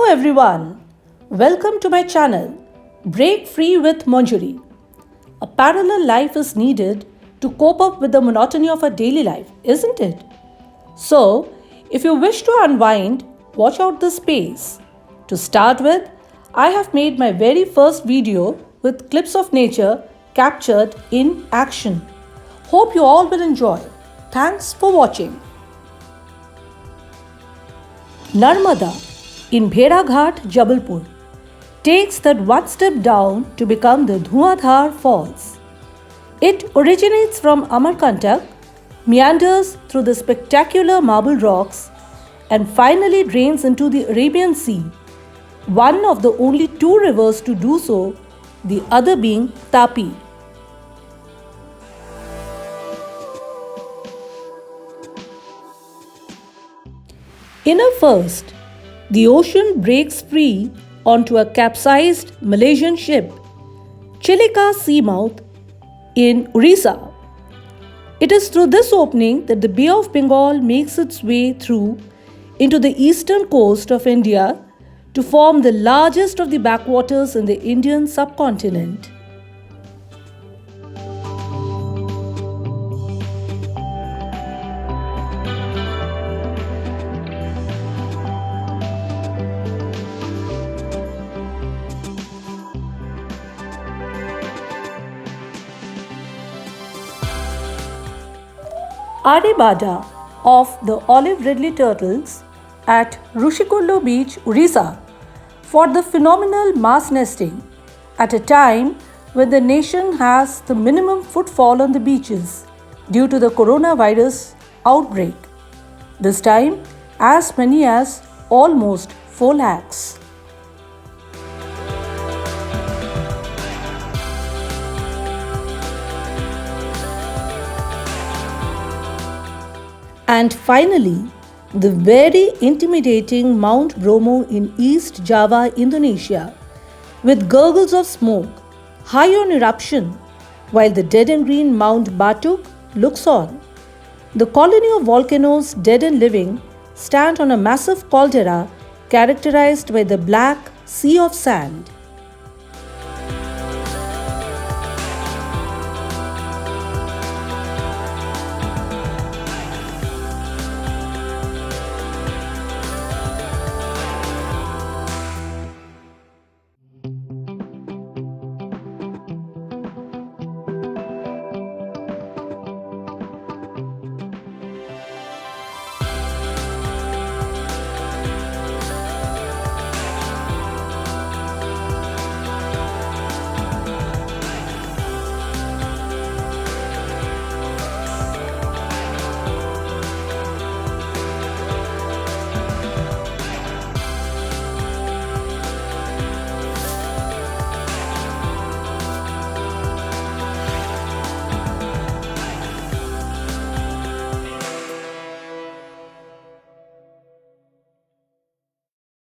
everyone, welcome to my channel Break Free with Manjuri. A parallel life is needed to cope up with the monotony of our daily life, isn't it? So, if you wish to unwind, watch out this space. To start with, I have made my very first video with clips of nature captured in action. Hope you all will enjoy. Thanks for watching. Narmada in Bheraghat, Jabalpur takes that one step down to become the Dhuadhar Falls. It originates from Amarkantak, meanders through the spectacular marble rocks, and finally drains into the Arabian Sea, one of the only two rivers to do so, the other being Tapi. In a first, the ocean breaks free onto a capsized Malaysian ship, Chilika Seamouth, in Orissa. It is through this opening that the Bay of Bengal makes its way through into the eastern coast of India to form the largest of the backwaters in the Indian subcontinent. Adibada of the Olive Ridley Turtles at Rushikulya beach, Orissa, for the phenomenal mass nesting at a time when the nation has the minimum footfall on the beaches due to the coronavirus outbreak. This time, as many as almost 4 lakhs. And finally, the very intimidating Mount Bromo in East Java, Indonesia, with gurgles of smoke, high on eruption, while the dead and green Mount Batuk looks on. The colony of volcanoes, dead and living, stand on a massive caldera characterized by the black sea of sand.